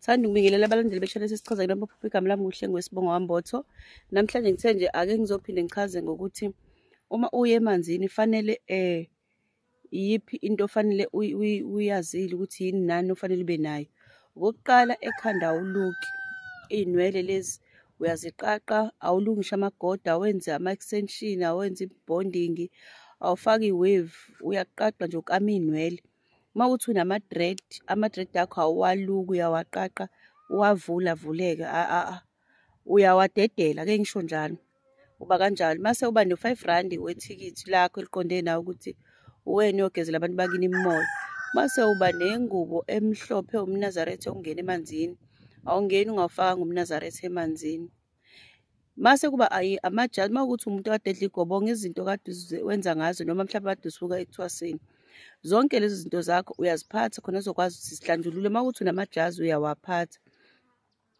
Thanda ukubingelela abalandeli be-channel sesichaza noma phupha igama lami kuhle ngwesibongo wambotho. Namhlanje ngithe nje ake ngizophinde ngichaze ngokuthi uma uye emanzini fanele iyiphi into ofanele uyazile ukuthi yini nani ofanele ube nayo. Okokuqala ekhanda awuluki, iy'nwele lezi uyaziqaqa, awulungishe amagoda, awenze ama-extension, awenze i-bonding, awufaki i-wave, uyaqaqa nje ukama iy'nwele. Uma uthi unama-dread, ama-dread akho awuwaluki, uyawaqaqa, uwavula avuleke, uyawadedela, ake ngisho njalo, uba kanjalo. Mase uba no-R5 wethikithi lakho eliqonde nawe ukuthi uwena uyogezela abantu bakini Imimoya. Mase uba nengubo emhlophe umnazaretha ongena emanzini, awungeni ungawufakanga umnazaretha emanzini. Mase kuba amajazi, uma ukuthi umuntu kade edla igobongo, izinto kade wenza ngazo noma mhlawumbe kade usuka ethwasini, zonke lezi zinto zakho uyaziphatha khona uzokwazi ukuthi zihlanjulule. Uma ukuthi unamajazi uyawaphatha.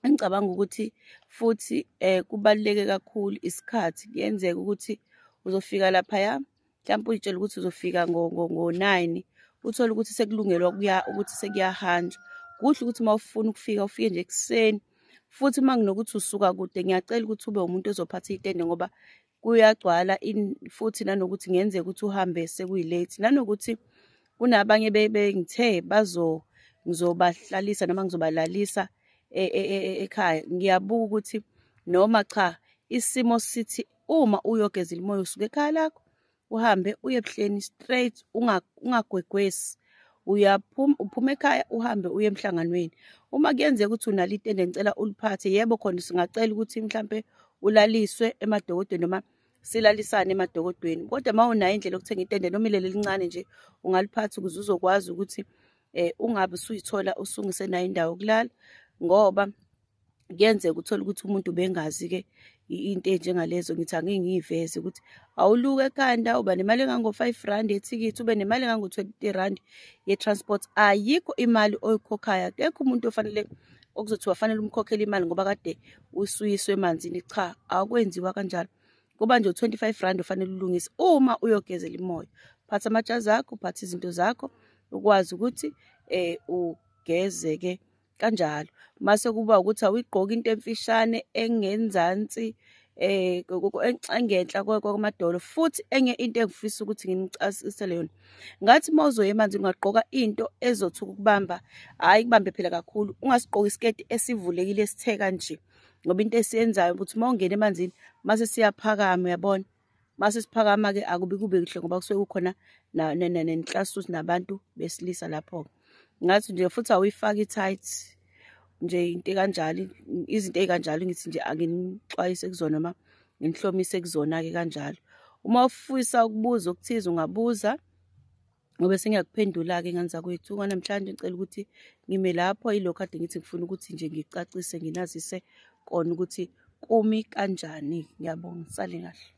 Engicabanga ukuthi futhi kubaluleke kakhulu isikhathi. Kuyenzeka ukuthi uzofika laphaya, mhlawumbe uyitshela ukuthi uzofika ngo-9, uthole ukuthi sekulungelwa ukuthi sekuyahanjwa. Kuhle ukuthi uma ufuna ukufika ufike nje ekuseni. Futhi uma kunokuthi usuka kude, ngiyacela ukuthi ube umuntu ozophatha itende ngoba kuyagcwala, futhi nanokuthi ngenzeka ukuthi uhambe sekuyi-late. Nanokuthi kunabanye bengithe ngizobahlalisa noma ngizobalalisa ekhaya. Ngiyabuka ukuthi noma cha, isimo sithi uma uyogezela imoya usuke ekhaya lakho uhambe uye ebuhleni straight, ungagwegwesi. Uphuma ekhaya uhambe uye emhlanganweni. Uma kuyenzeka ukuthi unalo itende ngicela uliphathe, yebo khona singacela ukuthi mhlampe ulaliswe emadokodweni noma silalisane emadokodweni. Kodwa uma unayo indlela yokuthenga itende noma ileli elincane nje ungaliphatha ukuze uzokwazi ukuthi ungabe usuyithola usungisenayo indawo yokulala, ngoba kuyenzeka uthole ukuthi umuntu bengazi-ke into enjengalezo. Ngithi angeke ngiyiveze ukuthi awuluke ekhanda uba nemali engango-R5 yethikithi, ube nemali engango-R20 ye-transport. Ayikho imali oyikhokhayo, akekho umuntu ofanele okuzothiwa fanele umkhokhele imali ngoba kade usuyiswe emanzini. Cha, akwenziwa kanjalo. Kuba nje u-R25 ofanele ulungise uma uyogezela imoya. Phatha amajazi akho, phatha izinto zakho, ukwazi ukuthi ugeze-ke kanjalo. Mase kuba ukuthi awuyigqoki into emfishane engenzansi engenhla kwamadolo. Futhi enye into engifisa ukuthi nginichasisele yona, ngathi uma uzoya emanzini ungagqoka into ezothi ukubamba, hhayi kubambe phela kakhulu. Ungasigqoki isiketi esivulekile esithe kanje, ngoba into esiyenzayo ukuthi uma ungena emanzini mase siyaphakama, uyabona. Mase siphakama-ke akubi kube kuhle ngoba kusuke kukhona nenhlasuthi nabantu besilisa lapho-ke. Ngathi nje futhi awuyifaki i-tight nje into kanjalo, izinto ey'kanjalo ngithi nje anginixwayise kuzona noma nginihlomise kuzona-ke kanjalo. Uma ufisa ukubuza okuthize ungabuza, ngoba sengiyakuphendula-ke ngani zakwethu. Namhlanje ngicela ukuthi ngime lapho, yilokho kade ngithi ngifuna ukuthi nje ngicacise, nginazise kona ukuthi kumi kanjani. Ngiyabonga, sale kahle.